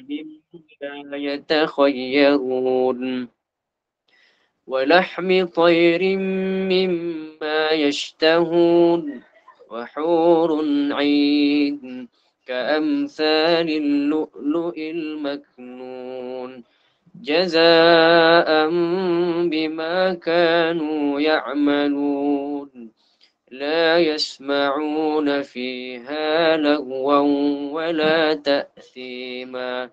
مما يتخيرون ولحم طير مما يشتهون وحور عين كأمثال اللؤلؤ المكنون جزاء بما كانوا يعملون لا يسمعون فيها لغوا ولا تأثيما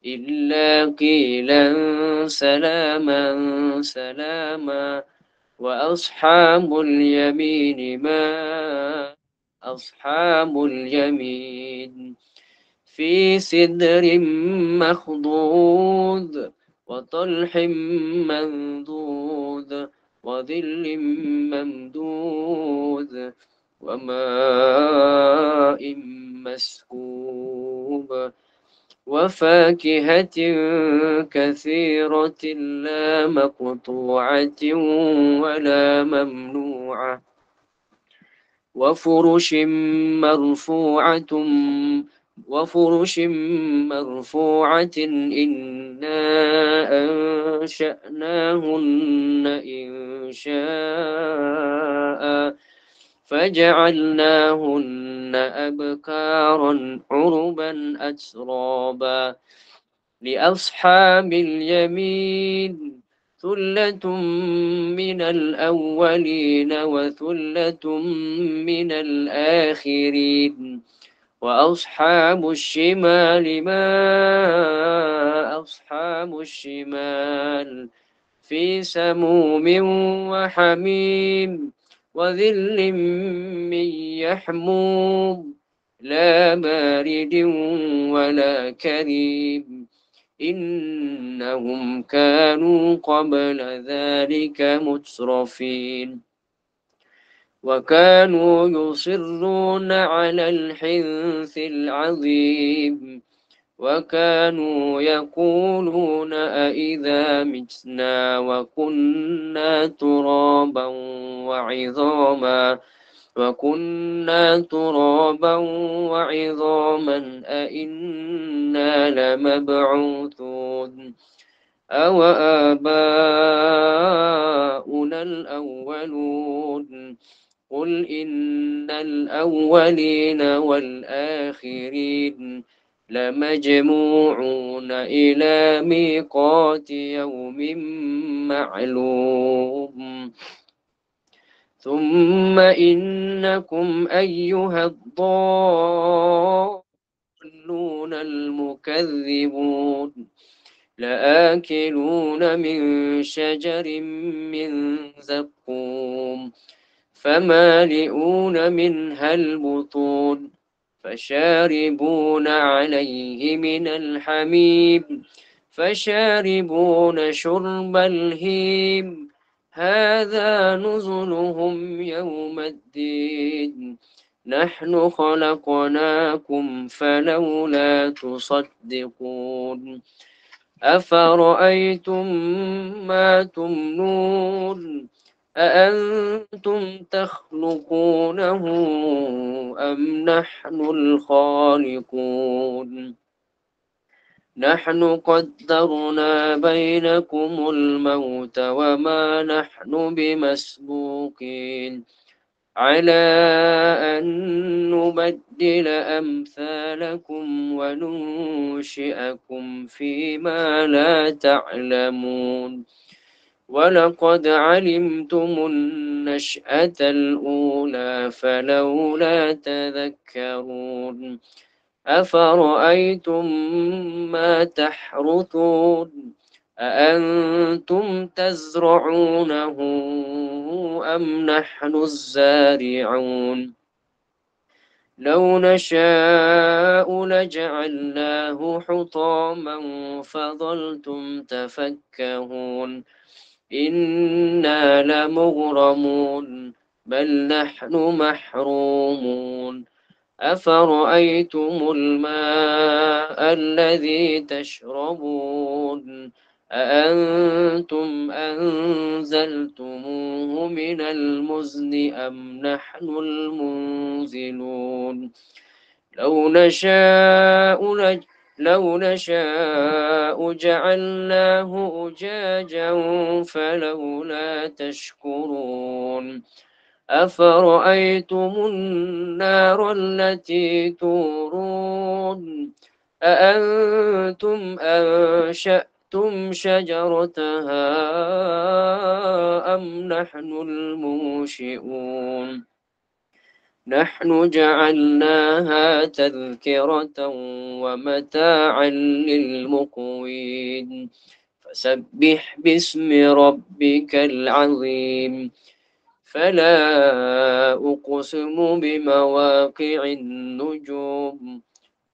إلا قيلا سلاما سلاما وأصحاب اليمين ما أصحاب اليمين في سدر مخضود وطلح منضود وظل ممدود وماء مسكوب وفاكهة كثيرة لا مقطوعة ولا ممنوعة وفرش مرفوعة وفرش مرفوعة إنا أنشأناهن إنشاء فجعلناهن أبكارا عربا أترابا لأصحاب اليمين ثلة من الأولين وثلة من الآخرين وأصحاب الشمال ما أصحاب الشمال في سموم وحميم وذل من يحموم لا بارد ولا كريم إنهم كانوا قبل ذلك مترفين وكانوا يصرون على الحنث العظيم وكانوا يقولون أإذا متنا وكنا ترابا وعظاما أإنا لمبعوثون أو آباؤنا الأولون قل إن الأولين والآخرين لمجموعون إلى ميقات يوم معلوم ثم إنكم أيها الضالون المكذبون لآكلون من شجر من زقوم فمالئون منها البطون فشاربون عليه من الحميم فشاربون شرب الهيم هذا نزلهم يوم الدين نحن خلقناكم فلولا تصدقون أفرأيتم ما تمنون أأنتم تخلقونه أم نحن الخالقون نحن قدرنا بينكم الموت وما نحن بمسبوقين على أن نبدل أمثالكم وننشئكم فيما لا تعلمون ولقد علمتم النشأة الأولى فلولا تذكرون أفرأيتم ما تحرثون أأنتم تزرعونه أم نحن الزارعون لو نشاء لجعلناه حطاما فظلتم تفكهون إنا لمغرمون بل نحن محرومون أفرأيتم الماء الذي تشربون أأنتم أنزلتموه من المزن أم نحن المنزلون لو نشاء لو نشاء جعلناه أجاجا فلولا تشكرون أفرأيتم النار التي تورون أأنتم أنشأتم شجرتها أم نحن المنشئون نحن جعلناها تذكرة ومتاعا للمقوين فسبح باسم ربك العظيم فلا أقسم بمواقع النجوم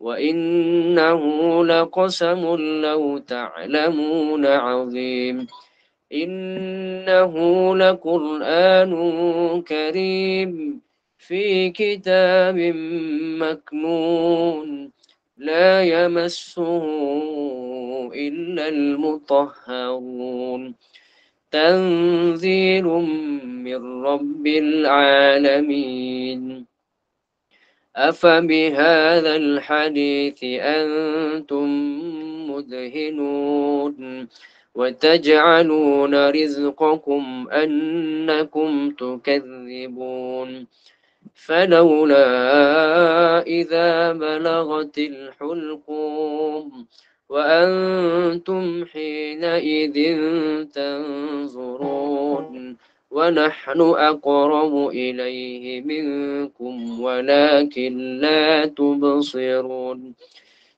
وإنه لقسم لو تعلمون عظيم إنه لقرآن كريم في كتاب مكنون لا يمسه إلا المطهرون تنزيل من رب العالمين أفبهذا الحديث أنتم مدهنون وتجعلون رزقكم أنكم تكذبون فلولا إذا بلغت الحلقوم وأنتم حينئذ تنظرون ونحن أقرب إليه منكم ولكن لا تبصرون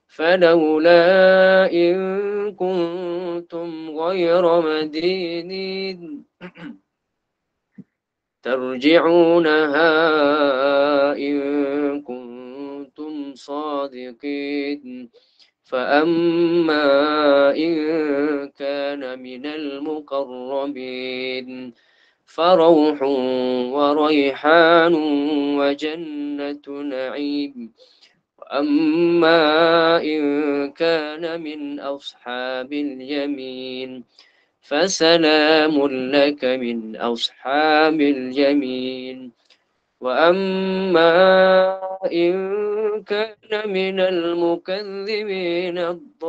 فلولا إن كنتم غير مدينين ترجعونها إن كنتم صادقين فأما إن كان من المقربين فروح وريحان وجنة نعيم وأما إن كان من أصحاب اليمين فسلام لك من أصحاب اليمين وأما إن كان من المكذبين الضالين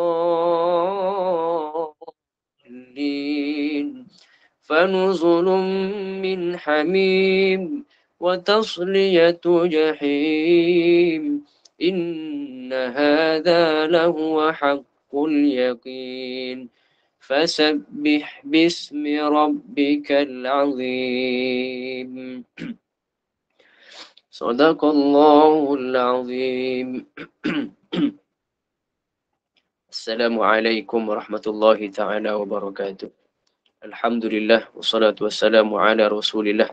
فنزل من حميم وتصلية جحيم إن هذا لهو حق اليقين فسبح باسم ربك العظيم صدق الله العظيم السلام عليكم ورحمة الله تعالى وبركاته الحمد لله والصلاة والسلام على رسول الله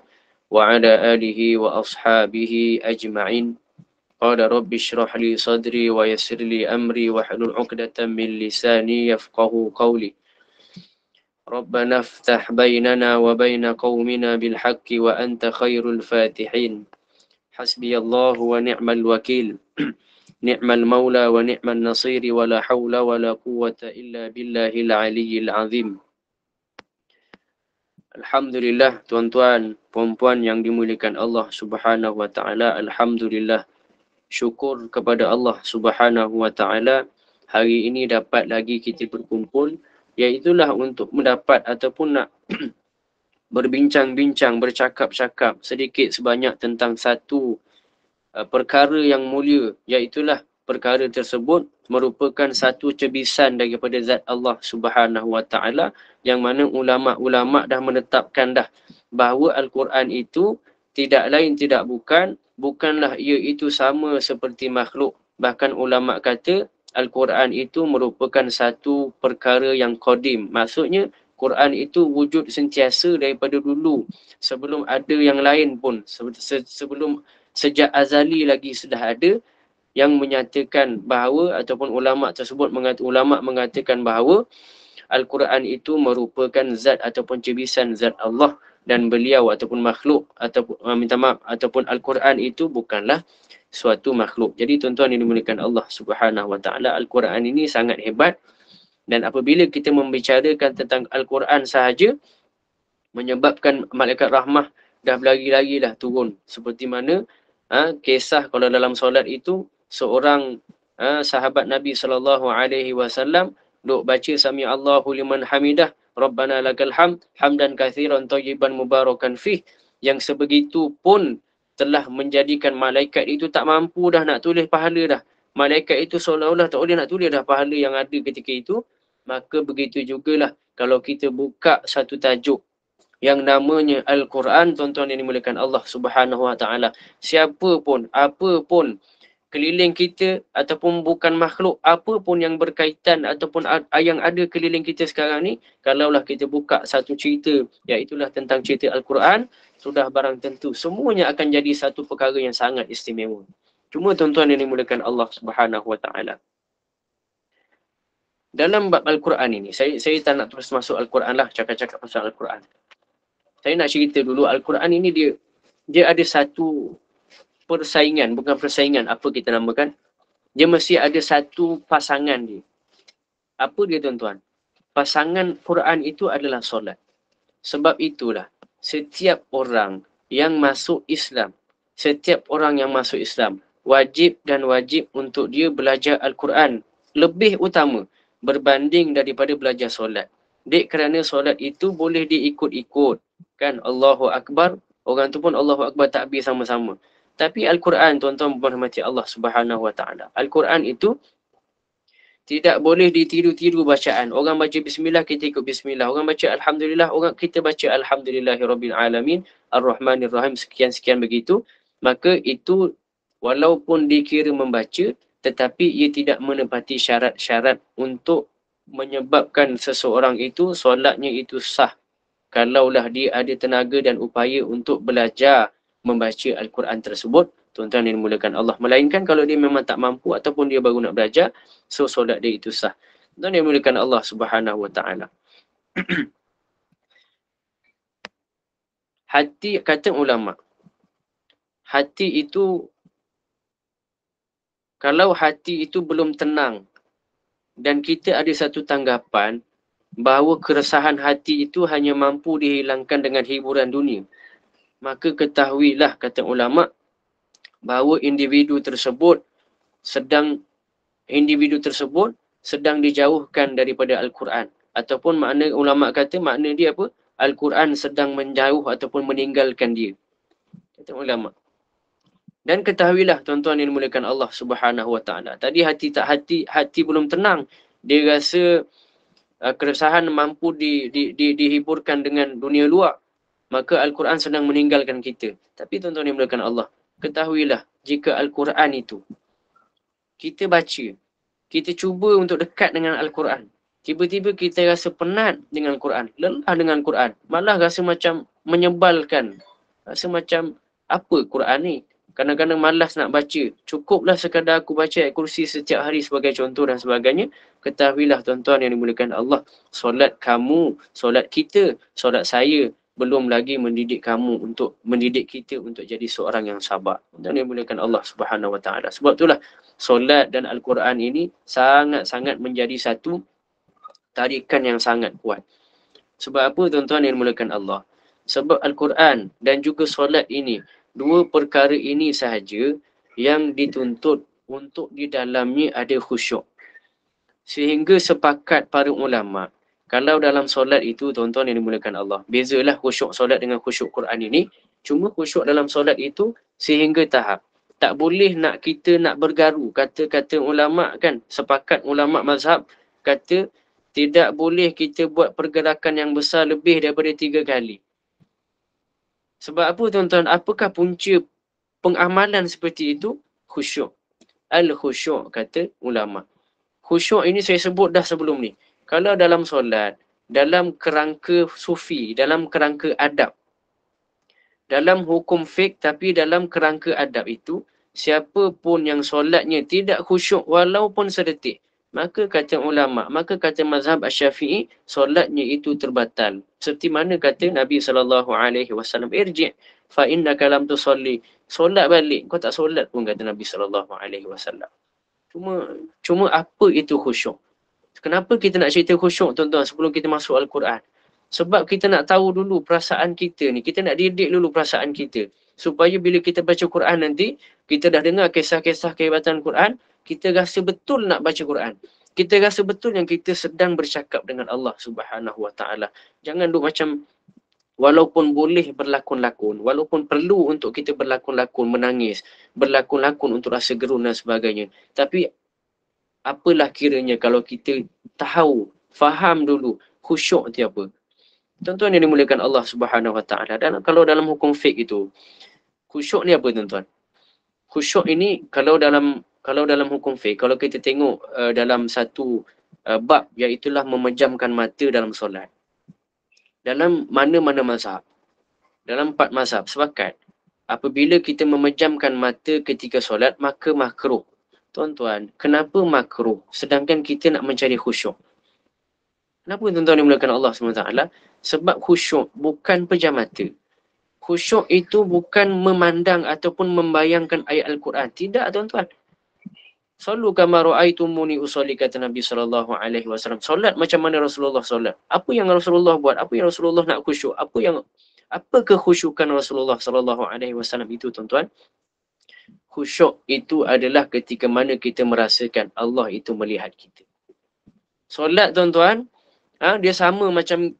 وعلى آله وأصحابه أجمعين قال رب اشرح لي صدري ويسر لي أمري واحلل عقدة من لساني يفقه قولي ربنا افتح بيننا وبين قومنا بالحق وأنت خير الفاتحين حسبي الله ونعم الوكيل نعم المولى ونعم النصير ولا حول ولا قوة إلا بالله العلي العظيم. Alhamdulillah tuan-tuan, puan-puan yang dimuliakan Allah Subhanahu wa taala. Alhamdulillah syukur kepada Allah Subhanahu wa taala hari ini dapat lagi kita berkumpul, iaitulah untuk mendapat ataupun nak berbincang-bincang, bercakap-cakap sedikit sebanyak tentang satu perkara yang mulia, iaitulah perkara tersebut merupakan satu cebisan daripada zat Allah Subhanahu wa taala yang mana ulama-ulama dah menetapkan dah bahawa Al-Quran itu tidak lain tidak bukanlah ia itu sama seperti makhluk. Bahkan ulama kata Al-Quran itu merupakan satu perkara yang qadim. Maksudnya Quran itu wujud sentiasa daripada dulu sebelum ada yang lain pun, sebelum sejak azali lagi sudah ada yang menyatakan bahawa ataupun ulama mengatakan bahawa Al-Quran itu merupakan zat ataupun cebisan zat Allah dan beliau ataupun makhluk ataupun ataupun Al-Quran itu bukanlah suatu makhluk. Jadi tuan-tuan yang dimuliakan Allah Subhanahu wa taala, Al-Quran ini sangat hebat dan apabila kita membicarakan tentang Al-Quran sahaja menyebabkan malaikat rahmah dah berlari-lari dah turun. Seperti mana kisah kalau dalam solat itu seorang sahabat Nabi SAW duk baca sami Allahu liman hamidah Rabbana lakal hamd hamdan katsiran thayyiban mubarakan fih, yang sebegitu pun telah menjadikan malaikat itu tak mampu dah nak tulis pahala dah. Malaikat itu seolah-olah tak boleh nak tulis dah pahala yang ada ketika itu. Maka begitu jugalah kalau kita buka satu tajuk yang namanya Al-Quran, tuan-tuan yang dimuliakan Allah Subhanahu Wa Taala. Siapa pun, apa pun keliling kita ataupun bukan makhluk, apa pun yang berkaitan ataupun yang ada keliling kita sekarang ni, kalaulah kita buka satu cerita, iaitulah tentang cerita Al-Quran, sudah barang tentu semuanya akan jadi satu perkara yang sangat istimewa. Cuma tuan-tuan yang dimuliakan Allah Subhanahu Wa Taala, dalam bab Al-Quran ini, saya tak nak terus masuk Al-Quran lah, cakap-cakap pasal Al-Quran. Saya nak cerita dulu, Al-Quran ini dia ada satu persaingan, bukan persaingan, apa kita namakan, dia mesti ada satu pasangan dia. Apa dia tuan-tuan? Pasangan Quran itu adalah solat. Sebab itulah, setiap orang yang masuk Islam, wajib dan wajib untuk dia belajar Al-Quran. Lebih utama berbanding daripada belajar solat. Dek kerana solat itu boleh diikut-ikut. Kan Allahu Akbar, orang tu pun Allahu Akbar takbir sama-sama. Tapi Al-Quran, tuan-tuan berhormati Allah Subhanahu Wa Taala, Al-Quran itu tidak boleh ditiru-tiru bacaan. Orang baca bismillah, kita ikut bismillah. Orang baca alhamdulillah, kita baca alhamdulillahirabbil alamin, ar-rahmanir rahim, sekian-sekian begitu. Maka itu walaupun dikira membaca, tetapi ia tidak menepati syarat-syarat untuk menyebabkan seseorang itu solatnya itu sah. Kalaulah dia ada tenaga dan upaya untuk belajar membaca Al-Quran tersebut, tuan-tuan yang dimuliakan Allah. Melainkan kalau dia memang tak mampu ataupun dia baru nak belajar, so solat dia itu sah. Tuan-tuan yang dimuliakan Allah Subhanahu Wa Taala. Hati, kata ulama, hati itu, kalau hati itu belum tenang dan kita ada satu tanggapan bahawa keresahan hati itu hanya mampu dihilangkan dengan hiburan dunia, maka ketahuilah, kata ulama, bahawa individu tersebut sedang dijauhkan daripada Al-Quran. Ataupun makna ulama kata, makna dia apa? Al-Quran sedang menjauh ataupun meninggalkan dia, kata ulama. Dan ketahuilah tuan-tuan yang dimuliakan Allah Subhanahu Wa Taala, tadi hati belum tenang, dia rasa keresahan mampu dihiburkan dengan dunia luar, maka Al-Quran sedang meninggalkan kita. Tapi tuan-tuan yang dimuliakan Allah, ketahuilah, jika Al-Quran itu kita baca, kita cuba untuk dekat dengan Al-Quran, tiba-tiba kita rasa penat dengan Quran, lelah dengan Quran, malah rasa macam menyebalkan, rasa macam apa Quran ni, kadang-kadang malas nak baca, cukuplah sekadar aku baca ayat kursi setiap hari sebagai contoh dan sebagainya. Ketahuilah tuan-tuan yang dimuliakan Allah, solat kamu, solat kita, solat saya belum lagi mendidik kita untuk jadi seorang yang sabar. Dan yang dimuliakan Allah Subhanahu Wa Taala. Sebab itulah solat dan Al-Quran ini sangat-sangat menjadi satu tarikan yang sangat kuat. Sebab apa tuan-tuan yang dimuliakan Allah? Sebab Al-Quran dan juga solat ini, dua perkara ini sahaja yang dituntut untuk di dalamnya ada khusyuk. Sehingga sepakat para ulama, kalau dalam solat itu, tuan-tuan yang dimuliakan Allah, bezalah khusyuk solat dengan khusyuk Quran ini. Cuma khusyuk dalam solat itu sehingga tahap tak boleh kita nak bergaru. Kata-kata ulama kan, sepakat ulama mazhab kata tidak boleh kita buat pergerakan yang besar lebih daripada 3 kali. Sebab apa tuan-tuan? Apakah punca pengamalan seperti itu? Khusyuk. Al-khusyuk, kata ulama. Khusyuk ini saya sebut dah sebelum ni. Kalau dalam solat, dalam kerangka sufi, dalam kerangka adab, dalam hukum fiqh, tapi dalam kerangka adab itu, siapa pun yang solatnya tidak khusyuk walaupun sedetik, maka kata ulama, maka kata mazhab Asy-Syafi'i, solatnya itu terbatal. Seperti mana kata Nabi SAW, irji' fa innaka lam tusalli. Solat balik, kau tak solat pun, kata Nabi SAW. Cuma apa itu khusyuk? Kenapa kita nak cerita khusyuk tuan-tuan sebelum kita masuk Al-Quran? Sebab kita nak tahu dulu perasaan kita ni. Kita nak didik dulu perasaan kita. Supaya bila kita baca Quran nanti, kita dah dengar kisah-kisah kehebatan Quran, kita rasa betul nak baca Quran. Kita rasa betul yang kita sedang bercakap dengan Allah Subhanahu Wa Taala. Jangan duk macam walaupun boleh berlakon-lakon, walaupun perlu untuk kita berlakon-lakon, menangis, berlakon-lakon untuk rasa gerun dan sebagainya. Tapi apalah kiranya kalau kita tahu, faham dulu khusyuk itu apa. Tuan-tuan yang dimuliakan Allah Subhanahu Wa Taala. Dan kalau dalam hukum fiqh itu, khusyuk ni apa tuan-tuan? Khusyuk ini kalau dalam hukum fiqh, kalau kita tengok dalam satu bab, iaitulah memejamkan mata dalam solat. Dalam mana-mana mazhab, dalam 4 mazhab sepakat, apabila kita memejamkan mata ketika solat, maka makruh. Tuan-tuan, kenapa makruh? Sedangkan kita nak mencari khusyuk. Kenapa tuan-tuan dimulakan Allah SWT? Sebab khusyuk bukan pejam mata. Khusyuk itu bukan memandang ataupun membayangkan ayat Al-Quran. Tidak tuan-tuan. Sallu kama ra'aitumuni usolli, kata Nabi SAW. Solat macam mana Rasulullah solat. Apa yang Rasulullah buat? Apa yang Rasulullah nak khusyuk? Apa kekhusyukan Rasulullah SAW itu tuan-tuan? Khusyuk itu adalah ketika mana kita merasakan Allah itu melihat kita. Solat tuan-tuan, dia sama macam,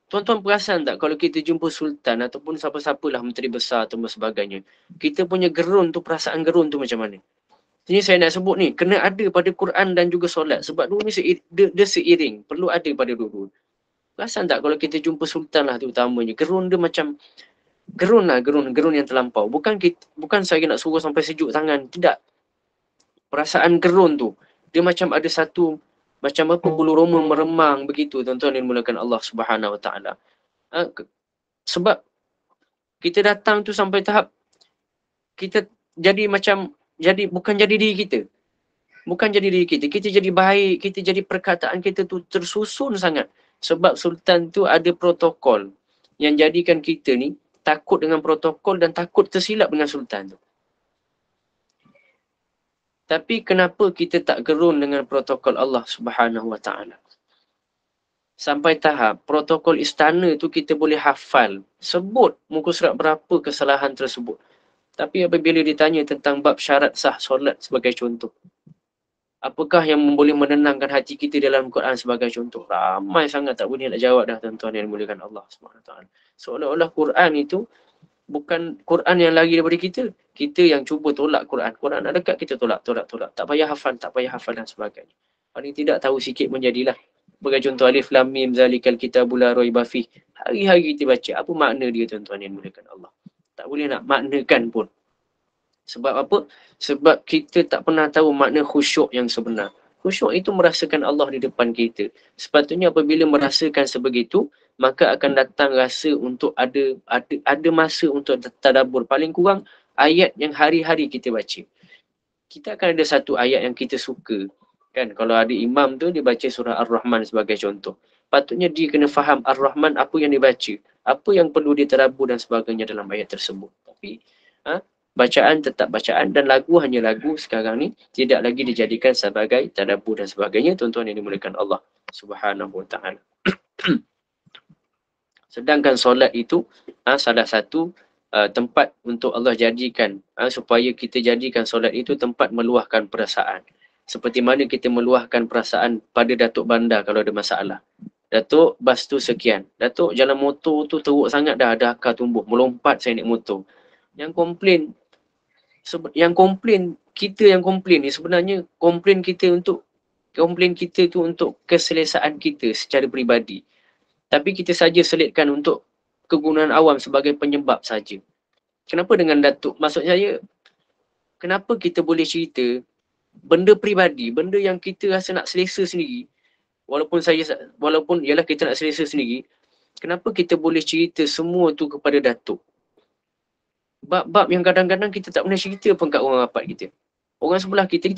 tuan-tuan perasan tak kalau kita jumpa sultan ataupun siapa-siapalah menteri besar atau sebagainya, kita punya gerun tu, perasaan gerun tu macam mana? Ini saya nak sebut ni, kena ada pada Quran dan juga solat. Sebab dua ni dia seiring, perlu ada pada dua-dua. Perasan tak kalau kita jumpa sultan lah terutamanya, gerun dia macam, gerun yang terlampau. Bukan saya nak suruh sampai sejuk tangan, tidak. Perasaan gerun tu, dia macam ada satu, macam apa, bulu roma meremang begitu tuan-tuan yang dimulakan Allah Subhanahu Wa Taala. Sebab kita datang tu sampai tahap kita jadi macam, bukan jadi diri kita. Bukan jadi diri kita. Kita jadi baik, kita jadi perkataan kita tu tersusun sangat. Sebab sultan tu ada protokol yang jadikan kita ni takut dengan protokol dan takut tersilap dengan sultan tu. Tapi kenapa kita tak gerun dengan protokol Allah Subhanahu Wa Taala? Sampai tahap protokol istana tu kita boleh hafal, sebut muka surat berapa kesalahan tersebut. Tapi apabila ditanya tentang bab syarat sah solat sebagai contoh, apakah yang boleh menenangkan hati kita dalam Quran sebagai contoh? Ramai sangat tak boleh nak jawab dah tuan-tuan yang dimuliakan Allah Subhanahu Wa Taala. Seolah-olah Quran itu bukan Quran yang lari daripada kita. Kita yang cuba tolak Quran. Quran nak dekat, kita tolak. Tak payah hafal dan sebagainya. Paling tidak tahu sikit pun jadilah. Sebagai contoh alif lam mim zalikal kitabul la raiba fih. Hari-hari kita baca. Apa makna dia tuan-tuan yang dimuliakan Allah? Tak boleh nak maknakan pun. Sebab apa? Sebab kita tak pernah tahu makna khusyuk yang sebenar. Khusyuk itu merasakan Allah di depan kita. Sepatutnya apabila merasakan sebegitu, maka akan datang rasa untuk ada masa untuk tadabbur. Paling kurang ayat yang hari-hari kita baca. Kita akan ada satu ayat yang kita suka. Kan? Kalau ada imam tu, dia baca surah Ar-Rahman sebagai contoh. Patutnya dia kena faham Ar-Rahman apa yang dia baca. Apa yang perlu ditadabbur dan sebagainya dalam ayat tersebut. Tapi bacaan tetap bacaan dan lagu hanya lagu sekarang ni, tidak lagi dijadikan sebagai tadabbur dan sebagainya, tuan-tuan yang dimuliakan Allah Subhanahu Wa Taala. Sedangkan solat itu salah satu tempat untuk Allah jadikan, supaya kita jadikan solat itu tempat meluahkan perasaan. Seperti mana kita meluahkan perasaan pada Datuk Bandar kalau ada masalah. Datuk, bas tu sekian. Datuk, jalan motor tu teruk sangat dah, ada akar tumbuh. Melompat saya naik motor. Yang komplain, kita yang komplain ni sebenarnya komplain kita tu untuk keselesaan kita secara peribadi. Tapi kita saja selitkan untuk kegunaan awam sebagai penyebab saja. Kenapa dengan Datuk? Maksud saya, kenapa kita boleh cerita benda peribadi, benda yang kita rasa nak selesa sendiri, walaupun ialah kita nak selesa sendiri, kenapa kita boleh cerita semua tu kepada Datuk? Bab-bab yang kadang-kadang kita tak pernah cerita pun kat orang rapat kita. Orang sebelah kita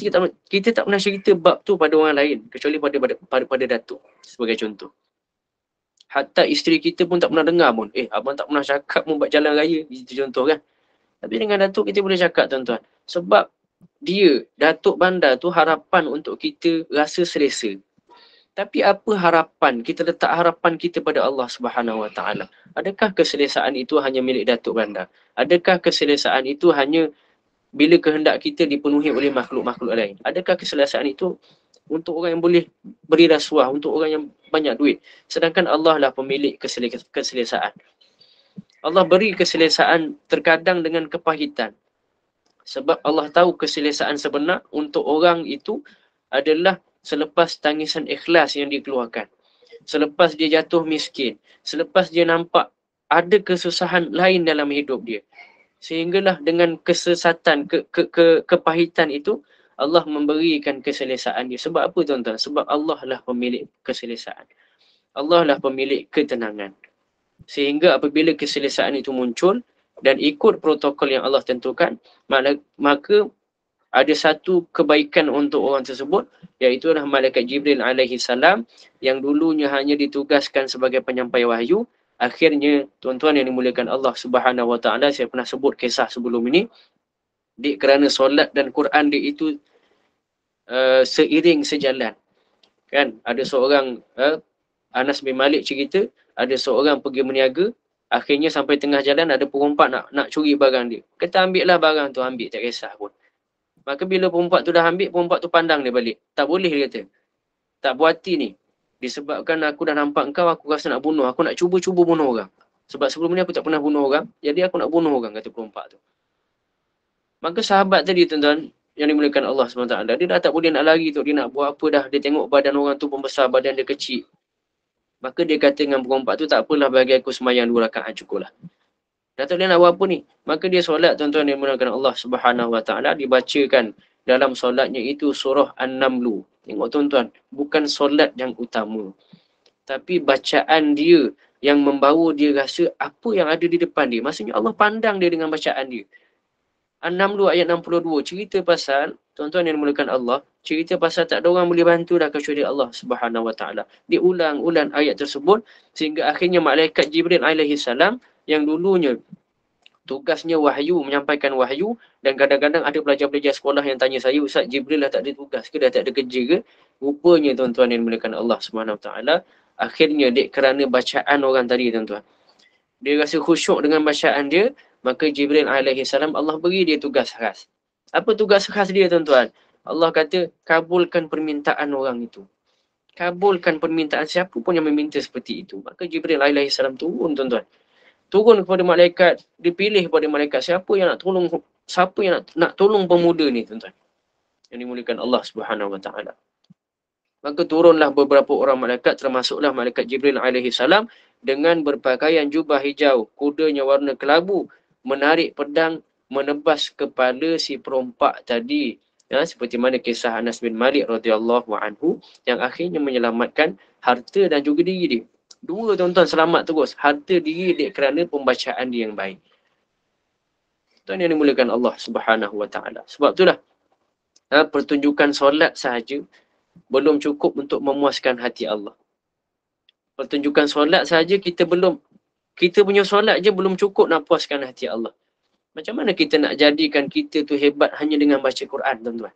tak pernah cerita bab tu pada orang lain, kecuali pada Datuk sebagai contoh. Hatta isteri kita pun tak pernah dengar pun. Abang tak pernah cakap pun buat jalan raya. Itu contoh kan. Tapi dengan Datuk kita boleh cakap tuan-tuan. Sebab dia, Datuk Bandar tu harapan untuk kita rasa selesa. Tapi apa harapan? Kita letak harapan kita pada Allah Subhanahu Wa Taala. Adakah keselesaan itu hanya milik Datuk Bandar? Adakah keselesaan itu hanya bila kehendak kita dipenuhi oleh makhluk-makhluk lain? Adakah keselesaan itu untuk orang yang boleh beri rasuah, untuk orang yang banyak duit? Sedangkan Allah lah pemilik keselesaan. Allah beri keselesaan terkadang dengan kepahitan. Sebab Allah tahu keselesaan sebenar untuk orang itu adalah selepas tangisan ikhlas yang dikeluarkan. Selepas dia jatuh miskin. Selepas dia nampak ada kesusahan lain dalam hidup dia. Sehinggalah dengan kesesatan, kepahitan itu, Allah memberikan keselesaan dia. Sebab apa tuan-tuan? Sebab Allah lah pemilik keselesaan. Allah lah pemilik ketenangan. Sehingga apabila keselesaan itu muncul dan ikut protokol yang Allah tentukan, maka ada satu kebaikan untuk orang tersebut, iaitu malaikat Jibril alaihi salam yang dulunya hanya ditugaskan sebagai penyampai wahyu. Akhirnya, tuan-tuan yang dimuliakan Allah Subhanahu Wa Taala, saya pernah sebut kisah sebelum ini, kerana solat dan Quran dia itu seiring sejalan. Kan? Ada seorang, Anas bin Malik cerita, ada seorang pergi meniaga, akhirnya sampai tengah jalan ada perompak nak curi barang dia. Kata ambil lah barang tu, ambil, tak kisah pun. Maka bila perempuan tu dah ambil, perempuan tu pandang dia balik. Tak boleh, dia kata. Tak berhati ni. Disebabkan aku dah nampak kau, aku rasa nak bunuh. Aku nak cuba-cuba bunuh orang. Sebab sebelum ni aku tak pernah bunuh orang. Jadi aku nak bunuh orang, kata perempuan tu. Maka sahabat tadi, tuan-tuan, yang dimuliakan Allah SWT, dia dah tak boleh nak lari tu. Dia nak buat apa dah. Dia tengok badan orang tu pembesar, badan dia kecil. Maka dia kata dengan perempuan tu, tak apalah bagi aku semayang 2 rakaat cukup lah. Dah tak boleh nak buat apa ni. Maka dia solat, tuan-tuan yang dimuliakan Allah Subhanahu Wa Taala, dibacakan dalam solatnya itu surah An-Namlu. Tengok tuan-tuan, bukan solat yang utama. Tapi bacaan dia yang membawa dia rasa apa yang ada di depan dia. Maksudnya Allah pandang dia dengan bacaan dia. An-Namlu ayat 62, cerita pasal, tuan-tuan yang dimuliakan Allah, cerita pasal tak ada orang boleh bantu dah kecuali Allah Subhanahu Wa Taala. Dia ulang-ulang ayat tersebut sehingga akhirnya malaikat Jibril alaihi salam yang dulunya tugasnya wahyu, menyampaikan wahyu, dan kadang-kadang ada pelajar-pelajar sekolah yang tanya saya, Ustaz, Jibril dah tak ada tugas ke, dah tak ada kerja ke? Rupanya tuan-tuan yang dimuliakan Allah Subhanahu Wa Taala, akhirnya kerana bacaan orang tadi, tuan-tuan, dia rasa khusyuk dengan bacaan dia, maka Jibril alaihi salam, Allah beri dia tugas khas. Apa tugas khas dia, tuan-tuan? Allah kata, kabulkan permintaan orang itu. Kabulkan permintaan siapa pun yang meminta seperti itu. Maka Jibril alaihi salam turun, tuan-tuan. Turun kepada malaikat, dipilih kepada malaikat siapa yang nak tolong, siapa yang nak tolong pemuda ni, tuan-tuan, yang dimuliakan Allah Subhanahu Wa Taala. Maka turunlah beberapa orang malaikat, termasuklah malaikat Jibril alaihi salam dengan berpakaian jubah hijau, kudanya warna kelabu, menarik pedang, menebas kepala si perompak tadi. Ya, seperti mana kisah Anas bin Malik radhiyallahu anhu yang akhirnya menyelamatkan harta dan juga diri dia. Dua, tuan-tuan, selamat terus. Harta diri dia kerana pembacaan dia yang baik. Tuan yang dimuliakan Allah Subhanahu Wa Taala. Sebab itulah pertunjukan solat sahaja belum cukup untuk memuaskan hati Allah. Pertunjukan solat sahaja kita punya solat je belum cukup nak puaskan hati Allah. Macam mana kita nak jadikan kita tu hebat hanya dengan baca Quran, tuan-tuan?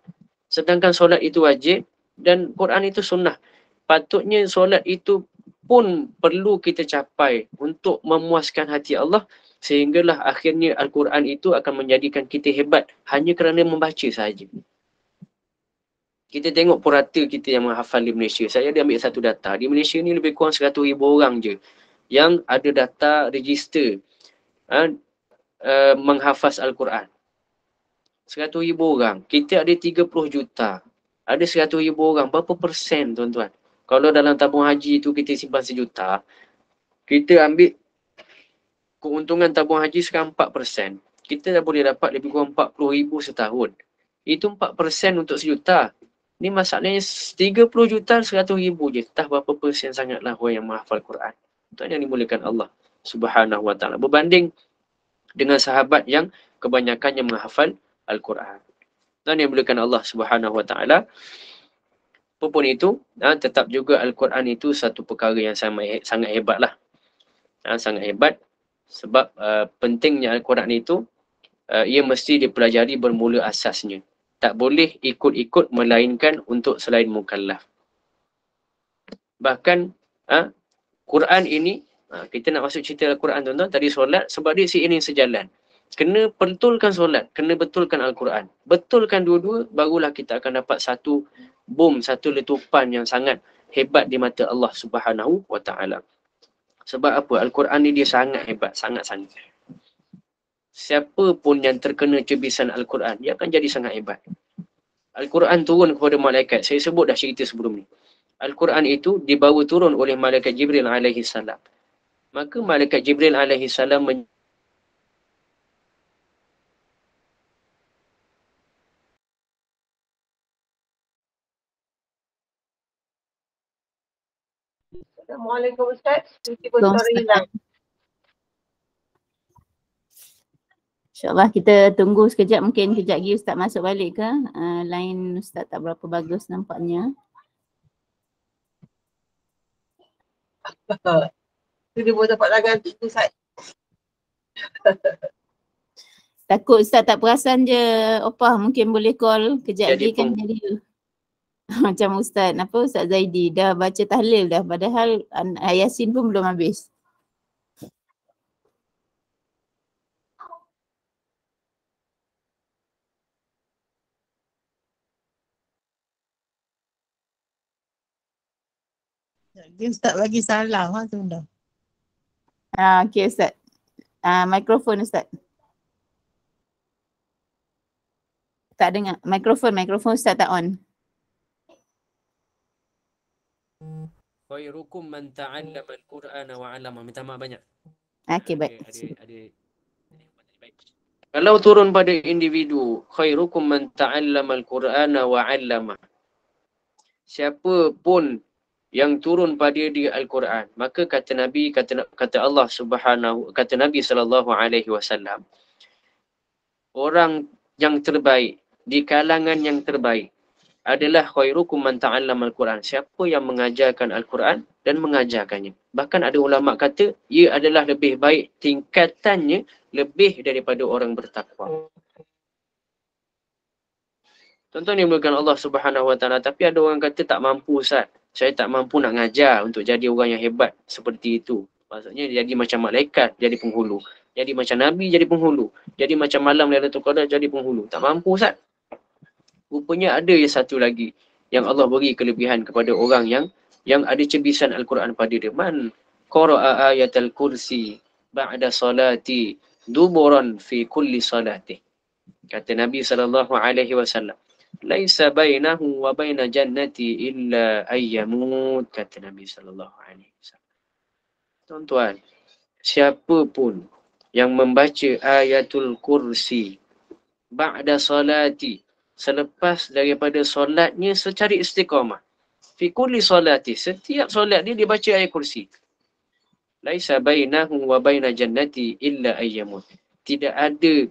Sedangkan solat itu wajib dan Quran itu sunnah. Patutnya solat itu pun perlu kita capai untuk memuaskan hati Allah, sehinggalah akhirnya Al-Quran itu akan menjadikan kita hebat hanya kerana membaca sahaja. Kita tengok purata kita yang menghafal di Malaysia. Saya ada ambil satu data. Di Malaysia ni lebih kurang 100,000 orang je yang ada data register menghafaz Al-Quran. 100,000 orang. Kita ada 30 juta. Ada 100,000 orang. Berapa persen, tuan-tuan? Kalau dalam tabung haji tu kita simpan 1 juta, kita ambil keuntungan tabung haji sekarang 4%. Kita dah boleh dapat lebih kurang 40,000 setahun. Itu 4% untuk 1 juta. Ni masalahnya 30 juta 100,000 je. Entah berapa persen sangatlah orang yang menghafal Quran. Tuan yang dimuliakan Allah Subhanahu Wa Taala. Berbanding dengan sahabat yang kebanyakannya menghafal Al-Quran. Tuan yang dimuliakan Allah Subhanahu Wa Taala. Apapun itu, tetap juga Al-Quran itu satu perkara yang sangat hebat lah. Sangat hebat sebab pentingnya Al-Quran itu, ia mesti dipelajari bermula asasnya. Tak boleh ikut-ikut melainkan untuk selain mukallaf. Bahkan Quran ini, kita nak masuk cerita Al-Quran tuan-tuan, tadi solat sebab dia seiring sejalan. Kena betulkan solat, kena betulkan Al-Quran. Betulkan dua-dua, barulah kita akan dapat satu bom, satu letupan yang sangat hebat di mata Allah Subhanahu wa Ta'ala. Sebab apa? Al-Quran ni dia sangat hebat, sangat-sangat. Siapa pun yang terkena cebisan Al-Quran, dia akan jadi sangat hebat. Al-Quran turun kepada malaikat. Saya sebut dah cerita sebelum ni. Al-Quran itu dibawa turun oleh malaikat Jibril alaihi salam. Maka malaikat Jibril alaihi salam Assalamualaikum Ustaz. Tiba-tiba suara hilang. InsyaAllah kita tunggu sekejap, mungkin kejap lagi Ustaz masuk balik ke. Line Ustaz tak berapa bagus nampaknya. Dia boleh dapat lagan tu Ustaz. Takut Ustaz tak perasan je. Opah mungkin boleh call kejap lagi kan jadi macam Ustaz, Ustaz Zaidi dah baca tahlil dah padahal Yasin pun belum habis. Dia Ustaz bagi salam tu dah. Okey Ustaz. Mikrofon Ustaz. Tak dengar. Mikrofon Ustaz tak on. khairukum man ta'allama al-Qur'ana wa 'allama. Minta maaf banyak. Okey baik. Kalau turun pada individu, khairukum man ta'allama al-Qur'ana wa 'allama. Siapa pun yang turun pada dia Al-Quran, maka kata Nabi, kata Allah Subhanahu, kata Nabi sallallahu alaihi wasallam, orang yang terbaik di kalangan yang terbaik adalah khairukum man ta'allama al-Quran. Siapa yang mengajarkan Al-Quran dan mengajarkannya. Bahkan ada ulama kata ia adalah lebih baik tingkatannya lebih daripada orang bertakwa. Tuan-tuan yang dimuliakan Allah Subhanahu wa Ta'ala, tapi ada orang kata tak mampu Ustaz. Saya tak mampu nak ngajar untuk jadi orang yang hebat seperti itu. Maksudnya jadi macam malaikat, jadi penghulu. Jadi macam Nabi, jadi penghulu. Jadi macam malam Lailatul Qadar, jadi penghulu. Tak mampu Ustaz. Rupanya ada yang satu lagi yang Allah beri kelebihan kepada orang yang ada cebisan Al-Quran pada dia. Man qara'a ayatul kursi ba'da salati duburan fi kulli salati. Kata Nabi SAW. Laisa bainahu wa baina jannati illa ayyamut, kata Nabi SAW. Tuan-tuan, siapa pun yang membaca ayatul kursi ba'da salati, selepas daripada solatnya secara istiqamah, fi kulli salati, setiap solat dia baca ayat kursi. Laisa bainahu wa baina jannati illa ayyamut. Tidak ada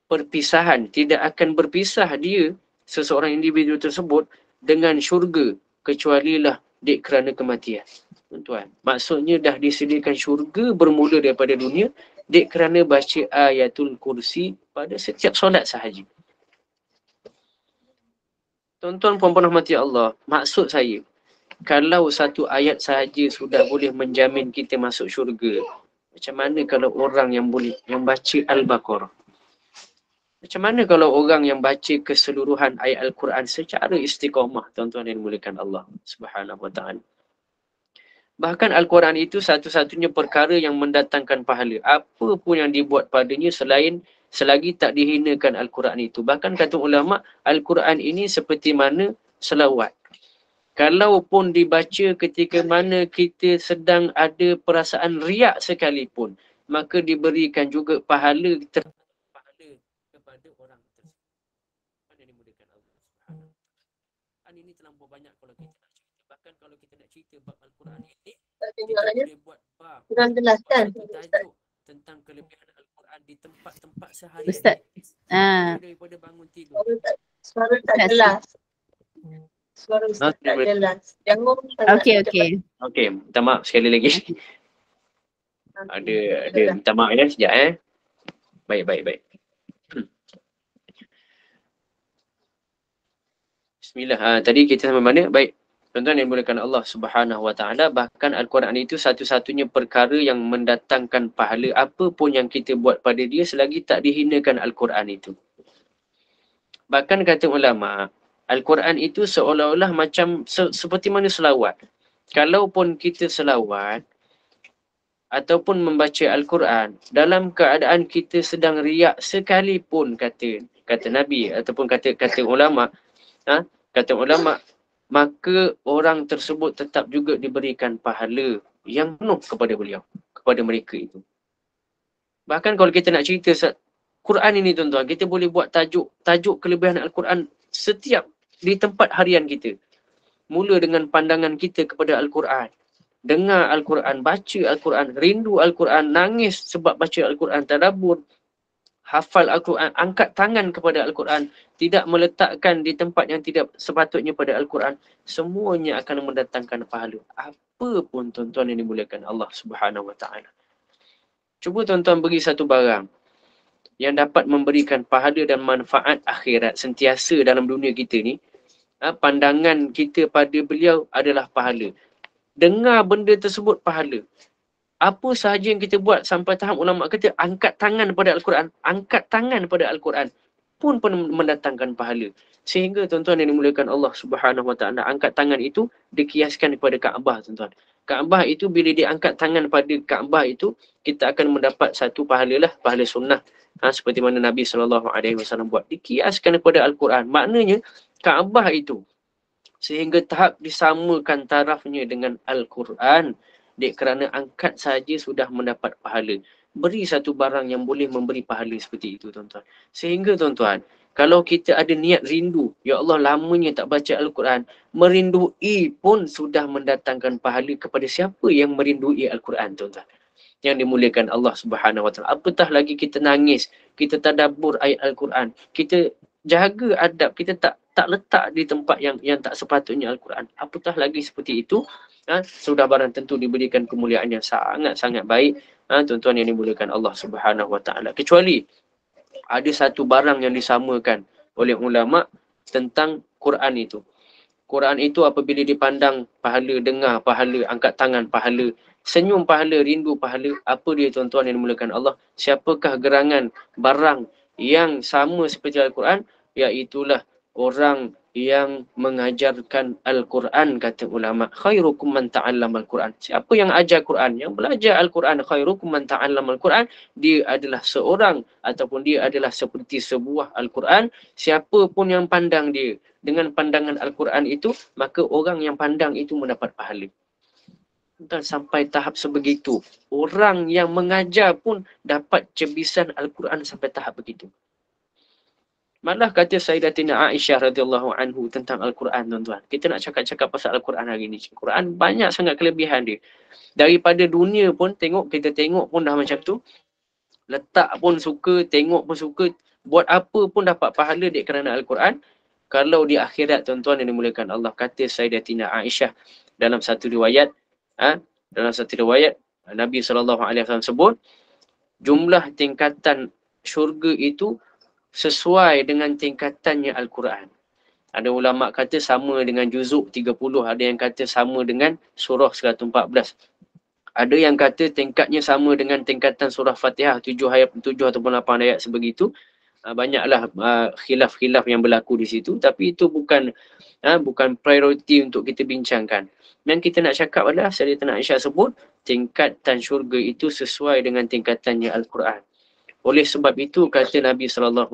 perpisahan, tidak akan berpisah dia, seseorang individu tersebut, dengan syurga kecualilah dek kerana kematian. Tuan-tuan, maksudnya dah disediakan syurga bermula daripada dunia dek kerana baca ayatul kursi pada setiap solat sahaja. Tuan-tuan puan-puan rahmati Allah, maksud saya, kalau satu ayat sahaja sudah boleh menjamin kita masuk syurga, macam mana kalau orang yang baca Al-Baqarah? Macam mana kalau orang yang baca keseluruhan ayat Al-Quran secara istiqamah, tuan-tuan yang dimuliakan Allah Subhanahu wa Ta'ala. Bahkan Al-Quran itu satu-satunya perkara yang mendatangkan pahala. Apa pun yang dibuat padanya selagi tak dihinakan Al-Quran itu. Bahkan kata ulama, Al-Quran ini seperti mana selawat. Kalau pun dibaca ketika mana kita sedang ada perasaan riak sekalipun, maka diberikan juga pahala kepada orang tersebut. Mana dimuliakan Allah Subhanahu. Ini terlampau banyak kalau kita nak cerita. Bahkan kalau kita nak cerita bab Al-Quran ini, kita boleh buat bab tajuk tentang kelebihan Al-Quran di tempat-tempat seharian. Ustaz. Daripada bangun tidur. Suara tak jelas. Suara Ustaz tak jelas. Okey. Okey, minta maaf sekali lagi. Ada minta maaf ya sekejap Baik. Bismillah. Tadi kita sampai mana? Baik. Tuan-tuan yang dimuliakan Allah Subhanahu Wa Taala, bahkan Al-Quran itu satu-satunya perkara yang mendatangkan pahala apa pun yang kita buat pada dia selagi tak dihinakan Al-Quran itu. Bahkan kata ulama, Al-Quran itu seolah-olah macam seperti mana selawat. Kalaupun kita selawat ataupun membaca Al-Quran dalam keadaan kita sedang riak sekalipun, kata Nabi ataupun kata ulama, kata ulama, maka orang tersebut tetap juga diberikan pahala yang penuh kepada beliau, kepada mereka itu. Bahkan kalau kita nak cerita Quran ini tuan-tuan, kita boleh buat tajuk kelebihan Al-Quran setiap di tempat harian kita. Mula dengan pandangan kita kepada Al-Quran, dengar Al-Quran, baca Al-Quran, rindu Al-Quran, nangis sebab baca Al-Quan, tadabbur, hafal Al-Quran, angkat tangan kepada Al-Quran, tidak meletakkan di tempat yang tidak sepatutnya pada Al-Quran, semuanya akan mendatangkan pahala. Apa pun tuan-tuan yang dimuliakan Allah Subhanahu Wa Taala. Cuba tuan-tuan beri satu barang yang dapat memberikan pahala dan manfaat akhirat sentiasa dalam dunia kita ni. Pandangan kita pada beliau adalah pahala. Dengar benda tersebut pahala. Apa sahaja yang kita buat sampai tahap ulama kata angkat tangan pada Al-Quran, angkat tangan pada Al-Quran pun mendatangkan pahala. Sehingga tuan-tuan yang dimuliakan Allah Subhanahu Wa Taala, angkat tangan itu dikiaskan kepada Kaabah tuan-tuan. Kaabah itu bila diangkat tangan pada Kaabah itu, kita akan mendapat satu pahala lah, pahala sunnah. Seperti mana Nabi SAW buat. Dikiaskan kepada Al-Quran. Maknanya Kaabah itu sehingga tahap disamakan tarafnya dengan Al-Quran. Kerana angkat saja sudah mendapat pahala. Beri satu barang yang boleh memberi pahala seperti itu tuan-tuan. Sehingga tuan-tuan, kalau kita ada niat rindu, ya Allah lamanya tak baca Al-Quran, merindui pun sudah mendatangkan pahala kepada siapa yang merindui Al-Quran tuan-tuan. Yang dimuliakan Allah Subhanahu Wa Taala. Apatah lagi kita nangis, kita tadabbur ayat Al-Quran, kita jaga adab, kita tak letak di tempat yang tak sepatutnya Al-Quran. Apatah lagi seperti itu, sudah barang tentu diberikan kemuliaan yang sangat-sangat baik, tuan-tuan yang dimuliakan Allah Subhanahu Wa Taala. Kecuali ada satu barang yang disamakan oleh ulama tentang Quran itu. Quran itu apabila dipandang pahala, dengar pahala, angkat tangan pahala, senyum pahala, rindu pahala, apa dia tuan-tuan yang dimuliakan Allah? Siapakah gerangan barang yang sama seperti Al-Quran? Iaitulah orang yang mengajarkan Al-Quran, kata ulama. Khairukum man ta'allama Al-Quran. Siapa yang ajar Quran, yang belajar Al-Quran, khairukum man ta'allama Al-Quran, dia adalah seorang ataupun dia adalah seperti sebuah Al-Quran. Siapa pun yang pandang dia dengan pandangan Al-Quran itu, maka orang yang pandang itu mendapat pahala. Dan sampai tahap sebegitu. Orang yang mengajar pun dapat cebisan Al-Quran sampai tahap begitu. Malah kata Sayyidatina Aisyah radhiyallahu anhu tentang Al-Quran tuan-tuan. Kita nak cakap-cakap pasal Al-Quran hari ni. Al-Quran banyak sangat kelebihan dia. Daripada dunia pun kita tengok pun dah macam tu. Letak pun suka, tengok pun suka. Buat apa pun dapat pahala dia kerana Al-Quran. Kalau di akhirat tuan-tuan yang dimuliakan Allah, kata Sayyidatina Aisyah dalam satu riwayat, Nabi SAW sebut, jumlah tingkatan syurga itu sesuai dengan tingkatannya Al-Quran. Ada ulama kata sama dengan juzuk 30, ada yang kata sama dengan surah 114. Ada yang kata tingkatnya sama dengan tingkatan surah Fatihah 7 ataupun 8 ayat sebegitu. Banyaklah khilaf-khilaf yang berlaku di situ, tapi itu bukan prioriti untuk kita bincangkan. Yang kita nak cakap adalah Sayyidatina Aisyah sebut tingkatan syurga itu sesuai dengan tingkatannya Al-Quran. Oleh sebab itu kata Nabi SAW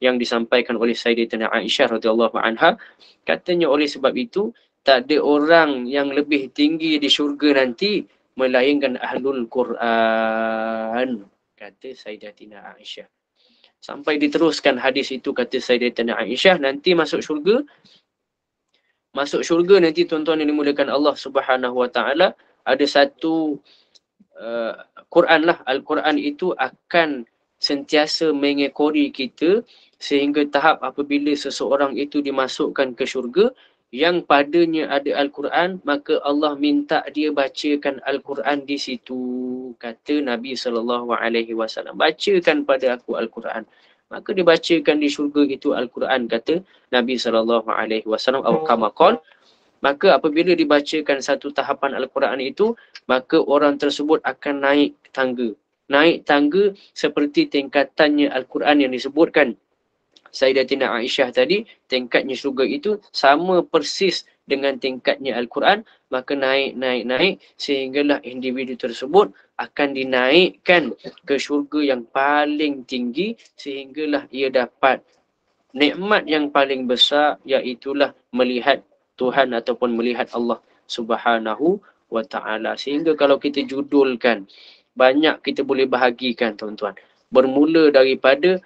yang disampaikan oleh Sayyidatina Aisyah radhiyallahu anha, katanya oleh sebab itu tak ada orang yang lebih tinggi di syurga nanti melainkan ahlul Quran, kata Sayyidatina Aisyah. Sampai diteruskan hadis itu, kata Sayyidatina Aisyah, nanti masuk syurga nanti tuan-tuan yang dimuliakan Allah Subhanahu Wa Taala, ada satu Quran lah. Al-Quran itu akan sentiasa mengekori kita sehingga tahap apabila seseorang itu dimasukkan ke syurga yang padanya ada Al-Quran, maka Allah minta dia bacakan Al-Quran di situ. Kata Nabi SAW, bacakan pada aku Al-Quran. maka dibacakan di syurga itu Al-Quran, kata Nabi SAW, atau kama qala. Maka apabila dibacakan satu tahapan Al-Quran itu, maka orang tersebut akan naik tangga. Naik tangga seperti tingkatannya Al-Quran yang disebutkan Sayyidatina Aisyah tadi, tingkatnya syurga itu sama persis dengan tingkatnya Al-Quran, maka naik sehinggalah individu tersebut akan dinaikkan ke syurga yang paling tinggi, sehinggalah ia dapat nikmat yang paling besar, iaitulah melihat Tuhan ataupun melihat Allah Subhanahu wa ta'ala. Sehingga kalau kita judulkan, banyak kita boleh bahagikan tuan-tuan. Bermula daripada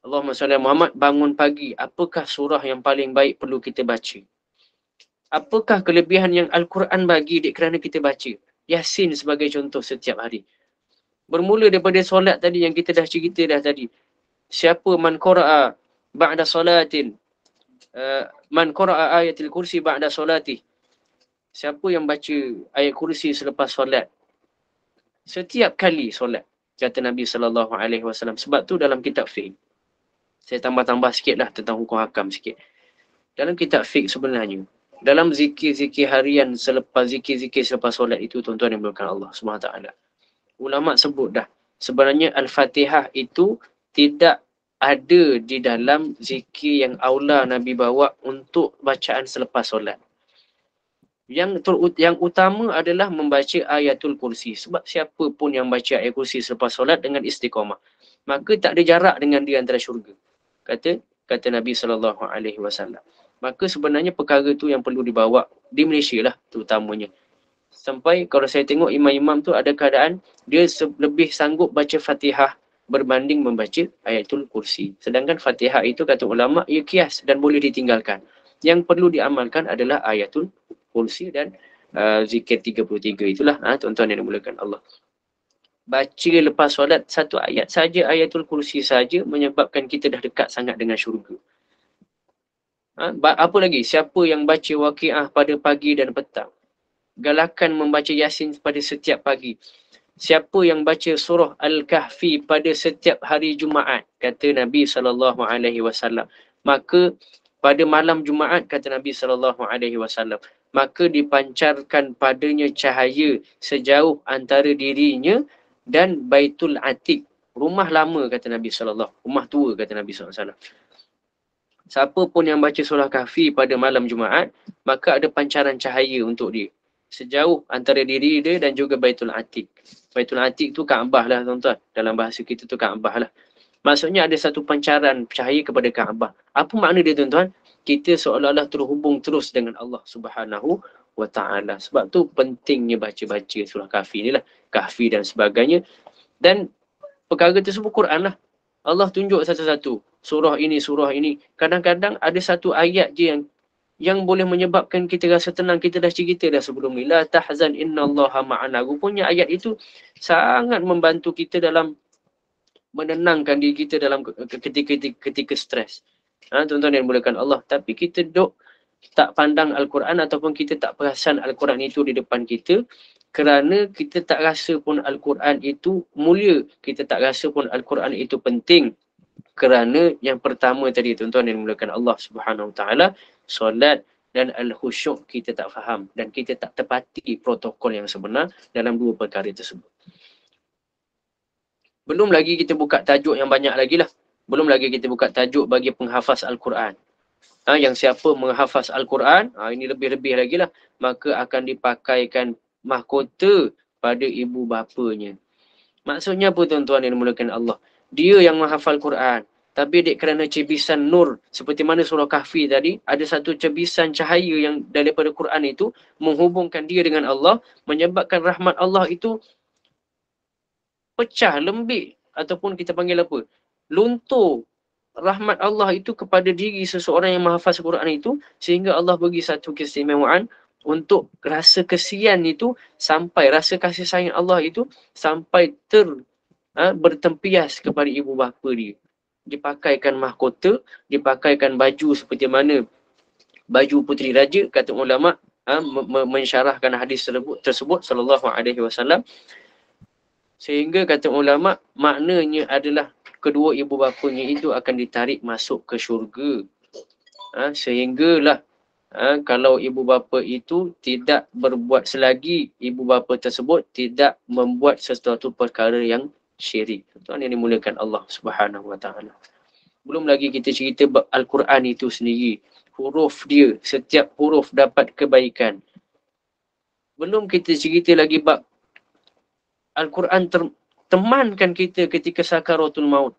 Allahumma salli Muhammad, bangun pagi. Apakah surah yang paling baik perlu kita baca? Apakah kelebihan yang Al-Quran bagi kerana kita baca? Yasin sebagai contoh setiap hari. Bermula daripada solat tadi yang kita dah cerita dah tadi. Siapa man qara'a ba'da salatin, man qara'a ayatil kursi ba'da solatih. Siapa yang baca ayat kursi selepas solat? Setiap kali solat, kata Nabi SAW. Sebab tu dalam kitab fiqh, saya tambah-tambah sikit lah tentang hukum hakam sikit. Dalam kitab fiqh sebenarnya, dalam zikir-zikir harian selepas zikir-zikir selepas solat itu, tuan-tuan yang dimuliakan Allah SWT, ulama sebut dah, sebenarnya Al-Fatihah itu tidak ada di dalam zikir yang aula Nabi bawa untuk bacaan selepas solat. Yang utama adalah membaca ayatul kursi. Sebab siapa pun yang baca ayat kursi selepas solat dengan istiqamah, maka tak ada jarak dengan dia antara syurga. Kata Nabi SAW. Maka sebenarnya perkara tu yang perlu dibawa di Malaysia lah terutamanya. Sampai kalau saya tengok imam-imam tu ada keadaan dia lebih sanggup baca Fatihah berbanding membaca ayatul kursi. Sedangkan Fatihah itu kata ulama ia kias dan boleh ditinggalkan. Yang perlu diamalkan adalah ayatul kursi dan zikir 33 itulah, tuan-tuan yang dimuliakan Allah. Baca lepas solat satu ayat saja, ayatul kursi saja, menyebabkan kita dah dekat sangat dengan syurga. Apa lagi? Siapa yang baca Waqiah pada pagi dan petang, galakan membaca Yasin pada setiap pagi. Siapa yang baca surah Al-Kahfi pada setiap hari Jumaat, kata Nabi SAW, maka pada malam Jumaat, kata Nabi SAW, maka dipancarkan padanya cahaya sejauh antara dirinya dan Baitul Atiq, rumah lama, kata Nabi SAW, rumah tua, kata Nabi SAW. Siapa pun yang baca surah Kahfi pada malam Jumaat, maka ada pancaran cahaya untuk dia sejauh antara diri dia dan juga Baitul Atiq. Baitul Atiq tu Kaabah lah tuan-tuan. Dalam bahasa kita tu Kaabah lah. Maksudnya ada satu pancaran cahaya kepada Kaabah. Apa makna dia tuan-tuan? Kita seolah-olah terhubung terus dengan Allah Subhanahu wa ta'ala. Sebab tu pentingnya baca-baca surah Kahfi ni lah. Kahfi dan sebagainya. Dan perkara tersebut Quran lah. Allah tunjuk satu-satu. Surah ini. Kadang-kadang ada satu ayat je yang boleh menyebabkan kita rasa tenang. Kita dah cerita dah sebelum ni. La tahzan innallaha ma'ana. Rupanya ayat itu sangat membantu kita dalam menenangkan diri kita dalam ketika stres. Tuan-tuan yang dimuliakan Allah. Tapi kita tak pandang Al-Quran ataupun kita tak perasan Al-Quran itu di depan kita, kerana kita tak rasa pun Al-Quran itu mulia. Kita tak rasa pun Al-Quran itu penting. Kerana yang pertama tadi tuan-tuan yang dimuliakan Allah Subhanahu Wa Taala, solat dan al-khusyuk kita tak faham dan kita tak tepati protokol yang sebenar dalam dua perkara tersebut. Belum lagi kita buka tajuk yang banyak lagi lah. Belum lagi kita buka tajuk bagi penghafaz Al-Quran. Yang siapa menghafaz Al-Quran, ini lebih-lebih lagi lah, maka akan dipakaikan mahkota pada ibu bapanya. Maksudnya apa tuan-tuan yang dimuliakan Allah? Dia yang menghafal Quran, tapi kerana cebisan nur, seperti mana surah Kahfi tadi, ada satu cebisan cahaya yang daripada Quran itu menghubungkan dia dengan Allah, menyebabkan rahmat Allah itu pecah, lembik, ataupun kita panggil apa? Luntur rahmat Allah itu kepada diri seseorang yang menghafaz Quran itu, sehingga Allah bagi satu keistimewaan untuk rasa kesian itu sampai, rasa kasih sayang Allah itu sampai bertempias kepada ibu bapa dia. Dipakaikan mahkota, dipakaikan baju seperti mana baju puteri raja, kata ulama mensyarahkan hadis tersebut sallallahu alaihi wasallam, sehingga kata ulama maknanya adalah kedua ibu bapanya itu akan ditarik masuk ke syurga. Sehinggalah kalau ibu bapa itu tidak berbuat selagi ibu bapa tersebut tidak membuat sesuatu perkara yang syirik. Tuan yang dimuliakan Allah Subhanahu Wa Taala. Belum lagi kita cerita Al-Quran itu sendiri. Huruf dia, setiap huruf dapat kebaikan. Belum kita cerita lagi bab Al-Quran temankan kita ketika sakaratul maut.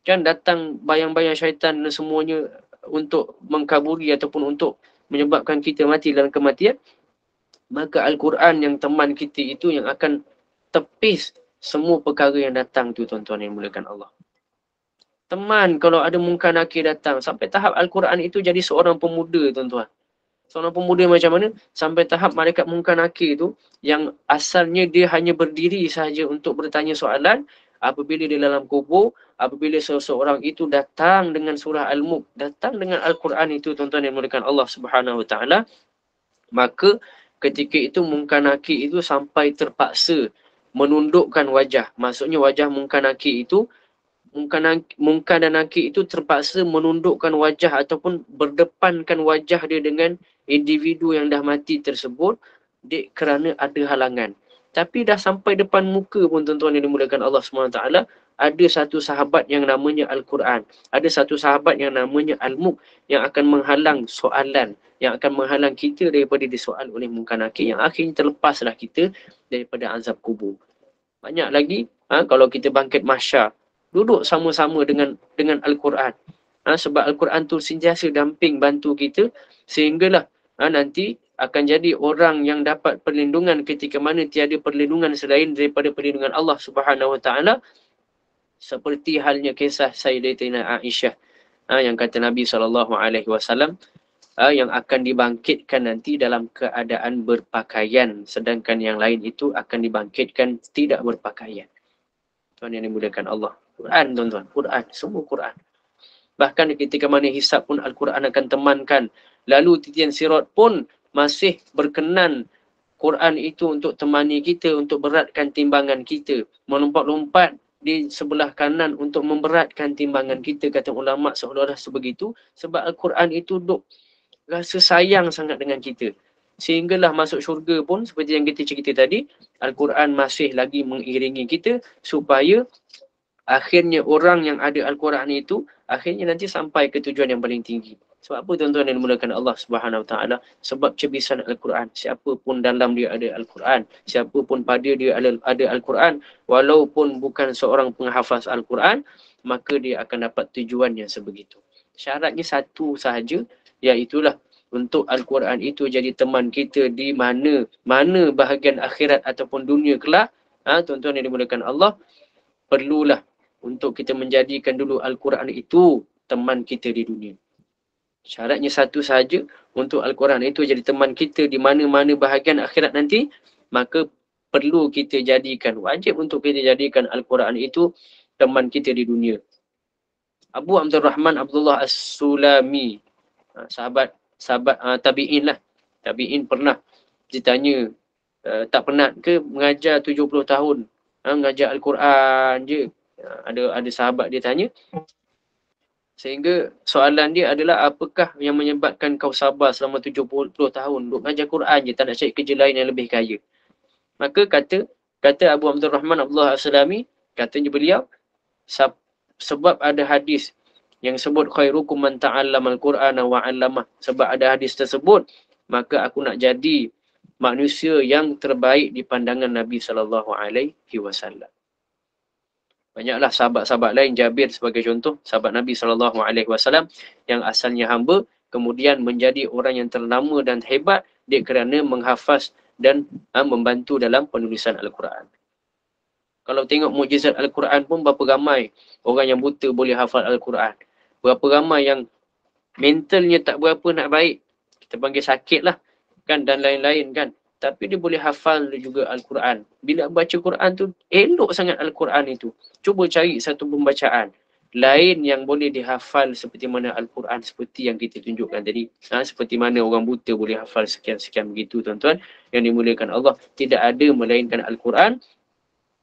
Kan datang bayang-bayang syaitan dan semuanya untuk mengkaburi ataupun untuk menyebabkan kita mati dalam kematian. Maka Al-Quran yang teman kita itu yang akan tepis semua perkara yang datang tu, tuan-tuan yang dimuliakan Allah. Teman kalau ada mungkar nakir datang. Sampai tahap Al-Quran itu jadi seorang pemuda, tuan-tuan. Seorang pemuda macam mana? Sampai tahap malaikat mungkar nakir tu yang asalnya dia hanya berdiri sahaja untuk bertanya soalan. Apabila dia dalam kubur, apabila seseorang itu datang dengan surah Al-Mulk, datang dengan Al-Quran itu, tuan-tuan yang dimuliakan Allah Subhanahu Wa Taala, maka ketika itu mungkar nakir itu sampai terpaksa menundukkan wajah. Maksudnya wajah mungkar nakir itu, mungkar dan nakir itu terpaksa menundukkan wajah ataupun berdepankan wajah dia dengan individu yang dah mati tersebut kerana ada halangan. Tapi dah sampai depan muka pun, tuan-tuan yang dimuliakan Allah SWT, ada satu sahabat yang namanya Al-Quran. Ada satu sahabat yang namanya Al-Mulk yang akan menghalang soalan, yang akan menghalang kita daripada disoal oleh mungkar nakir, yang akhirnya terlepaslah kita daripada azab kubur. Banyak lagi kalau kita bangkit mahsyar, duduk sama-sama dengan Al-Quran. Sebab Al-Quran tu sentiasa damping bantu kita sehinggalah nanti akan jadi orang yang dapat perlindungan ketika mana tiada perlindungan selain daripada perlindungan Allah Subhanahu Wa Taala. Seperti halnya kisah Sayyidatina Aisyah yang kata Nabi SAW yang akan dibangkitkan nanti dalam keadaan berpakaian, sedangkan yang lain itu akan dibangkitkan tidak berpakaian. Tuan yang dimuliakan Allah. Quran, tuan-tuan. Quran. Semua Quran. Bahkan ketika mana hisab pun Al-Quran akan temankan. Lalu titian sirat pun masih berkenan Quran itu untuk temani kita, untuk beratkan timbangan kita. Melompat-lompat di sebelah kanan untuk memberatkan timbangan kita, kata ulama' seolah-olah sebegitu. Sebab Al-Quran itu duk rasa sayang sangat dengan kita. Sehinggalah masuk syurga pun seperti yang kita cerita tadi, Al-Quran masih lagi mengiringi kita supaya akhirnya orang yang ada Al-Quran itu akhirnya nanti sampai ke tujuan yang paling tinggi. Sebab apa, tuan-tuan yang dimulakan Allah Subhanahu Wa Taala? Sebab cebisan Al-Quran. Siapa pun dalam dia ada Al-Quran, siapa pun pada dia ada Al-Quran, walaupun bukan seorang penghafaz Al-Quran, maka dia akan dapat tujuan yang sebegitu. Syaratnya satu sahaja, iaitulah untuk Al-Quran itu jadi teman kita di mana bahagian akhirat ataupun dunia kelak. Tuan-tuan yang dimulakan Allah, perlulah untuk kita menjadikan dulu Al-Quran itu teman kita di dunia. Syaratnya satu sahaja, untuk Al-Quran itu jadi teman kita di mana-mana bahagian akhirat nanti, maka perlu kita jadikan, wajib untuk kita jadikan Al-Quran itu teman kita di dunia. Abu Abdurrahman Abdullah As-Sulami, sahabat tabi'in lah. Tabi'in pernah ditanya, tak penat ke mengajar 70 tahun? Mengajar Al-Quran je. Ada sahabat dia tanya. Sehingga soalan dia adalah, apakah yang menyebabkan kau sabar selama 70 tahun duk mengajar Quran je, tak nak cari kerja lain yang lebih kaya? Maka kata Abu Abdurrahman Abdullah As-Sulami, katanya beliau, sebab ada hadis yang sebut khairukum man ta'allama al-Qur'ana wa 'allamah. Sebab ada hadis tersebut, maka aku nak jadi manusia yang terbaik di pandangan Nabi SAW. Banyaklah sahabat-sahabat lain, Jabir sebagai contoh, sahabat Nabi SAW yang asalnya hamba, kemudian menjadi orang yang ternama dan hebat dia kerana menghafaz dan membantu dalam penulisan Al-Quran. Kalau tengok mukjizat Al-Quran pun, berapa ramai orang yang buta boleh hafal Al-Quran. Berapa ramai yang mentalnya tak berapa nak baik, kita panggil sakit lah kan, dan lain-lain kan. Tapi dia boleh hafal juga Al-Quran. Bila baca Quran tu, elok sangat Al-Quran itu. Cuba cari satu pembacaan lain yang boleh dihafal seperti mana Al-Quran, seperti yang kita tunjukkan tadi. Seperti mana orang buta boleh hafal sekian-sekian begitu, tuan-tuan yang dimuliakan Allah. Tidak ada melainkan Al-Quran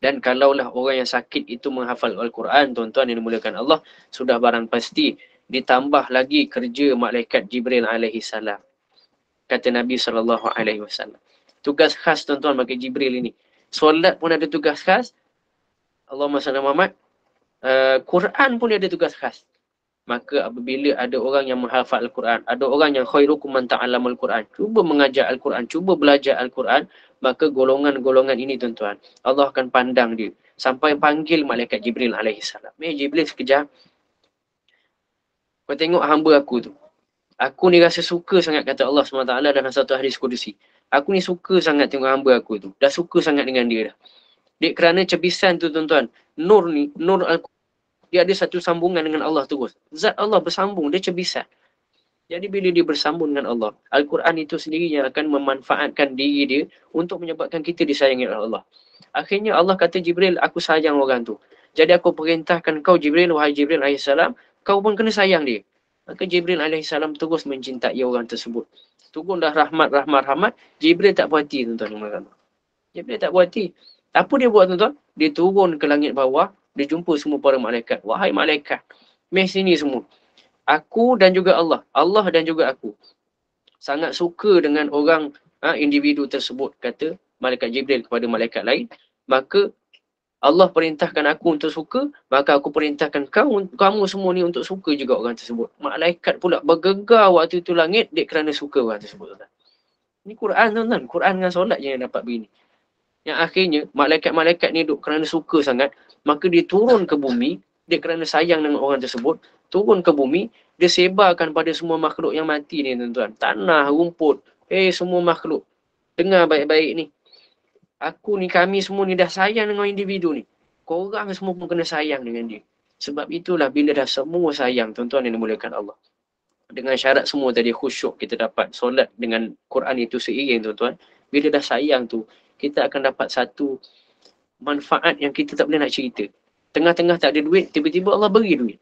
Dan kalaulah orang yang sakit itu menghafal Al-Quran, tuan-tuan yang dimuliakan Allah, sudah barang pasti ditambah lagi kerja malaikat Jibril alaihi salam. Kata Nabi SAW. Tugas khas tuan-tuan bagi Jibril ini. Solat pun ada tugas khas. Allahumma salli Muhammad. Quran pun ada tugas khas. Maka apabila ada orang yang menghafal Al-Quran, ada orang yang khairukum man ta'allama Al-Quran, cuba mengajar Al-Quran, cuba belajar Al-Quran, maka golongan-golongan ini tuan-tuan, Allah akan pandang dia sampai panggil malaikat Jibril alaihi salam. Jibril sekejap. Kau tengok hamba aku tu. Aku ni rasa suka sangat kata Allah SWT dalam satu hadis kudusi. Aku ni suka sangat tengok hamba aku tu. Dah suka sangat dengan dia dah. Dek kerana cebisan tu tuan-tuan, nur ni, nur Al-Quran, dia ada satu sambungan dengan Allah terus. Zat Allah bersambung, dia cebisan. Jadi bila dia bersambung dengan Allah, Al-Quran itu sendiri yang akan memanfaatkan diri dia untuk menyebabkan kita disayangi oleh Allah. Akhirnya Allah kata Jibril, aku sayang orang tu. Jadi aku perintahkan kau Jibril, wahai Jibril AS, kau pun kena sayang dia. Maka Jibril AS terus mencintai orang tersebut. Turunlah rahmat. Jibril tak puas hati tuan-tuan. Jibril tak puas hati. Apa dia buat tuan-tuan? Dia turun ke langit bawah. Dia jumpa semua para malaikat. Wahai malaikat, meh sini semua. Aku dan juga Allah. Allah dan juga aku. Sangat suka dengan orang individu tersebut, kata malaikat Jibril kepada malaikat lain. Maka Allah perintahkan aku untuk suka, maka aku perintahkan kamu semua ni untuk suka juga orang tersebut. Malaikat pula bergegar waktu itu langit, dek kerana suka orang tersebut. Ini Quran tuan-tuan. Quran dengan solat je yang dapat begini. Yang akhirnya, malaikat-malaikat ni duk kerana suka sangat, maka dia turun ke bumi, dia kerana sayang dengan orang tersebut, turun ke bumi, dia sebarkan pada semua makhluk yang mati ni tuan-tuan. Tanah, rumput, semua makhluk. Dengar baik-baik ni. Aku ni, kami semua ni dah sayang dengan individu ni. Korang semua pun kena sayang dengan dia. Sebab itulah bila dah semua sayang, tuan-tuan yang dimuliakan Allah. Dengan syarat semua tadi khusyuk kita dapat solat dengan Quran itu seiring tuan-tuan. Bila dah sayang tu, kita akan dapat satu manfaat yang kita tak boleh nak cerita. Tengah-tengah tak ada duit, tiba-tiba Allah beri duit.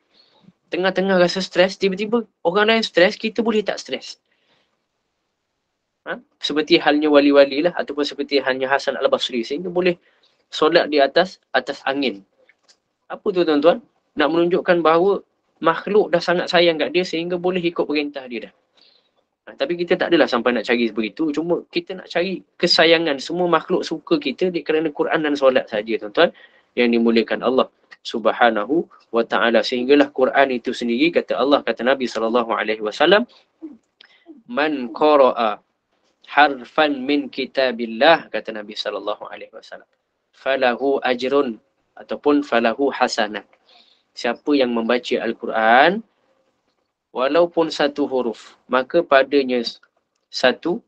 Tengah-tengah rasa stres, tiba-tiba orang lain stres, kita boleh tak stres. Seperti halnya wali-wali lah, ataupun seperti halnya Hasan Al-Basri, sehingga boleh solat di atas angin. Apa tu tuan-tuan? Nak menunjukkan bahawa makhluk dah sangat sayang kat dia sehingga boleh ikut perintah dia dah. Tapi kita tak adalah sampai nak cari begitu. Cuma kita nak cari kesayangan. Semua makhluk suka kita kerana Quran dan solat saja tuan-tuan. Yang dimuliakan Allah Subhanahu wa ta'ala. Sehinggalah Quran itu sendiri, kata Allah, kata Nabi SAW, Man qara'a harfan min kitabillah, kata Nabi SAW, falahu ajrun, ataupun falahu hasanah. Siapa yang membaca Al-Quran, walaupun satu huruf, maka padanya satu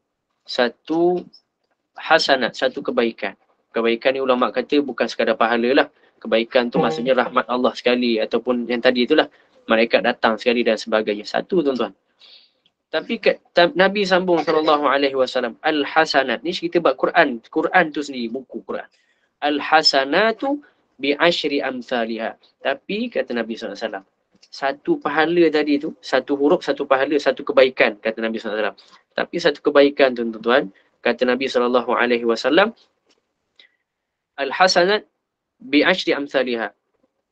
hasanat, satu kebaikan. Kebaikan ni ulama kata bukan sekadar pahala lah. Kebaikan tu maksudnya rahmat Allah sekali, ataupun yang tadi itulah malaikat datang sekali dan sebagainya. Satu tuan-tuan. Tapi Nabi sambung SAW, Al-Hasanat. Ni kita buat Quran. Quran tu sendiri, buku Quran. Al-Hasanatu bi'ashri amthaliha. Tapi kata Nabi SAW, satu pahala tadi tu, satu huruf, satu pahala, satu kebaikan, kata Nabi SAW. Tapi satu kebaikan tuan-tuan, kata Nabi SAW, Al-Hasanat bi'ashri amthaliha.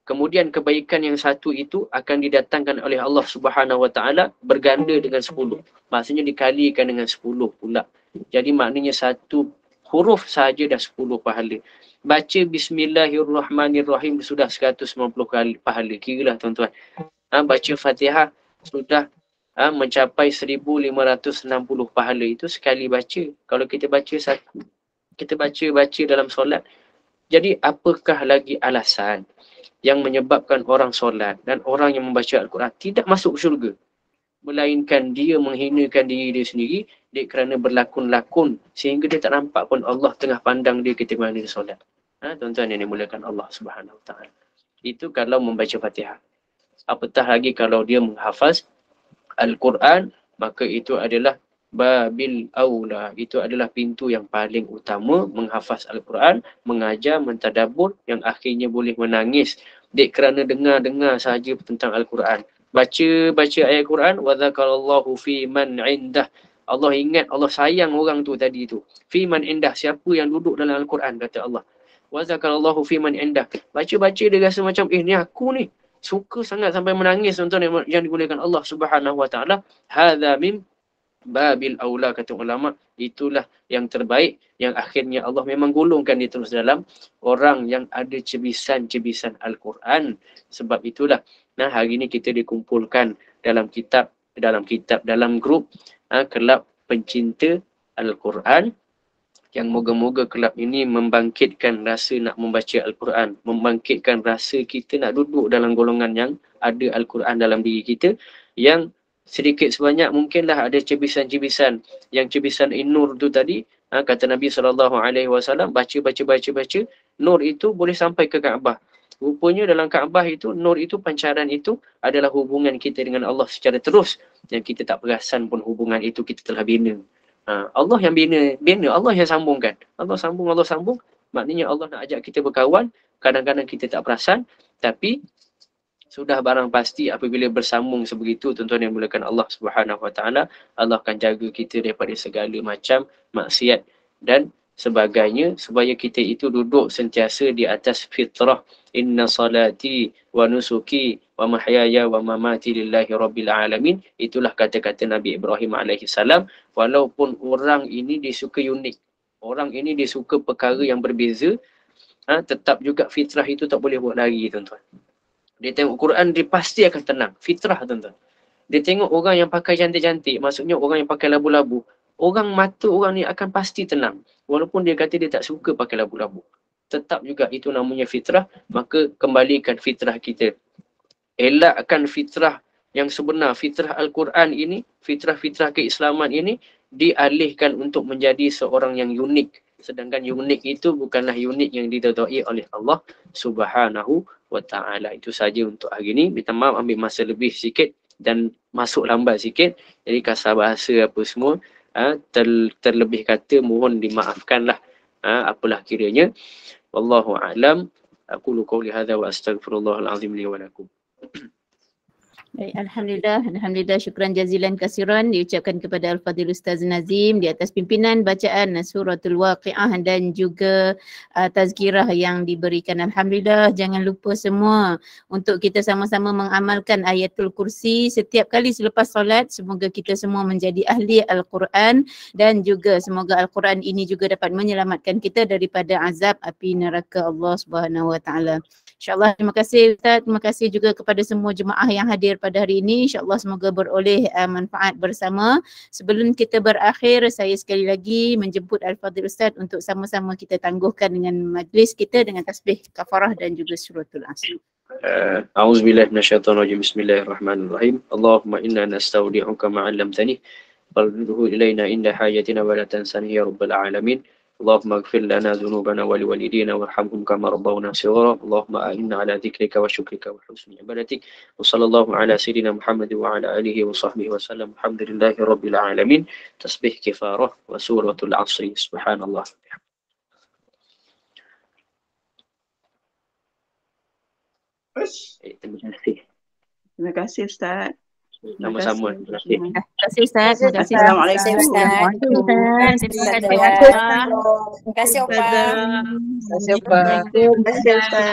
Kemudian kebaikan yang satu itu akan didatangkan oleh Allah Subhanahu wa ta'ala berganda dengan 10. Maksudnya dikalikan dengan 10 pula. Jadi maknanya satu huruf sahaja dah 10 pahala. Baca Bismillahirrahmanirrahim sudah 190 kali pahala. Kiralah tuan-tuan. Baca Fatihah sudah mencapai 1560 pahala. Itu sekali baca. Kalau kita baca satu, kita baca dalam solat. Jadi apakah lagi alasan yang menyebabkan orang solat dan orang yang membaca Al-Quran tidak masuk syurga, melainkan dia menghinakan diri dia sendiri kerana berlakon-lakon sehingga dia tak nampak pun Allah tengah pandang dia ketika mana dia solat. Tuan-tuan yang dimuliakan Allah Subhanahu Wa Taala. Itu kalau membaca Fatihah. Apatah lagi kalau dia menghafaz Al-Quran, maka itu adalah babil aula, itu adalah pintu yang paling utama, menghafaz Al-Quran, mengajar, mentadabbur, yang akhirnya boleh menangis kerana dengar sahaja tentang Al-Quran. Baca ayat Quran, wa dzakarallahu fi man indah. Allah ingat, Allah sayang orang tu tadi tu. Fi man indah, siapa yang duduk dalam Al-Quran, kata Allah. wa zakarallahu fi man indah. Baca-baca dia rasa macam ni aku ni suka sangat sampai menangis tuan-tuan yang digunakan Allah Subhanahu wa taala. Hadza min babil aula, kata ulama, itulah yang terbaik, yang akhirnya Allah memang golongkan dia terus dalam orang yang ada cebisan-cebisan Al-Quran. Sebab itulah hari ini kita dikumpulkan dalam grup kelab pencinta Al-Quran, yang moga-moga kelab ini membangkitkan rasa nak membaca Al-Quran, membangkitkan rasa kita nak duduk dalam golongan yang ada Al-Quran dalam diri kita, yang sedikit sebanyak mungkinlah ada cebisan-cebisan. Yang cebisan nur tu tadi, kata Nabi SAW, baca, nur itu boleh sampai ke Kaabah. Rupanya dalam Kaabah itu, nur itu, pancaran itu adalah hubungan kita dengan Allah secara terus, yang kita tak perasan pun hubungan itu kita telah bina. Allah yang bina, Allah yang sambungkan. Allah sambung, maknanya Allah nak ajak kita berkawan. Kadang-kadang kita tak perasan, tapi sudah barang pasti apabila bersambung sebegitu, tuan-tuan yang mulakan Allah Subhanahu wa taala, Allah akan jaga kita daripada segala macam maksiat dan sebagainya, supaya kita itu duduk sentiasa di atas fitrah. Inna salati wa nusuki wa mahyaya wa mamati lillahi rabbil alamin. Itulah kata-kata Nabi Ibrahim alaihi salam. Walaupun orang ini disuka unik, orang ini disuka perkara yang berbeza, tetap juga fitrah itu tak boleh buat lari, tuan-tuan. Dia tengok Quran, dia pasti akan tenang. Fitrah, tuan-tuan. Dia tengok orang yang pakai cantik-cantik, maksudnya orang yang pakai labu-labu, mata orang ni akan pasti tenang. Walaupun dia kata dia tak suka pakai labu-labu, tetap juga itu namanya fitrah. Maka kembalikan fitrah kita. Elakkan fitrah yang sebenar, fitrah Al-Quran ini, fitrah-fitrah keislaman ini, dialihkan untuk menjadi seorang yang unik. Sedangkan unik itu bukanlah unik yang diridai oleh Allah Subhanahu wa ta'ala. Itu saja untuk hari ini. Minta maaf ambil masa lebih sikit dan masuk lambat sikit. Jadi kasar bahasa apa semua, terlebih kata mohon dimaafkanlah, apalah kiranya. Wallahu a'lam. Aqulu qawli hadza wa astaghfirullahal azim li wa lakum. Baik, Alhamdulillah, syukran jazilan kasiran diucapkan kepada Al-Fadhil Ustaz Nazim di atas pimpinan bacaan Suratul Waqi'ah dan juga tazkirah yang diberikan. Alhamdulillah, jangan lupa semua untuk kita sama-sama mengamalkan ayatul kursi setiap kali selepas solat. Semoga kita semua menjadi ahli Al-Quran dan juga semoga Al-Quran ini juga dapat menyelamatkan kita daripada azab api neraka Allah Subhanahu wa taala. InsyaAllah, terima kasih Ustaz, terima kasih juga kepada semua jemaah yang hadir pada hari ini. InsyaAllah semoga beroleh manfaat bersama. Sebelum kita berakhir, saya sekali lagi menjemput Al-Fadhil Ustaz untuk sama-sama kita tangguhkan dengan majlis kita dengan tasbih kafarah dan juga suratul Asr. A'udzubillahi minasyaitonirrajim. Bismillahirrahmanirrahim. Allahumma inna nastaudi'uka ma 'allamtani farduhu ilaina inda hayatina wa la tansani ya rabbal alamin. اللهم اغفر لنا ذنوبنا ولوالدينا وارحمهم كما ربونا صغارا. اللهم أعنا على ذكرك وشكرك وحسن عبادتك. وصلى الله على سيدنا محمد وعلى آله وصحبه وسلم. الحمد لله رب العالمين. تسبيح كفارة وسورة العصر. سبحان الله. Terima kasih Ustaz. Sama-sama. Terima kasih. Terima kasih Ustaz. Terima kasih. Assalamualaikum. Terima kasih Opa. Terima kasih Ustaz.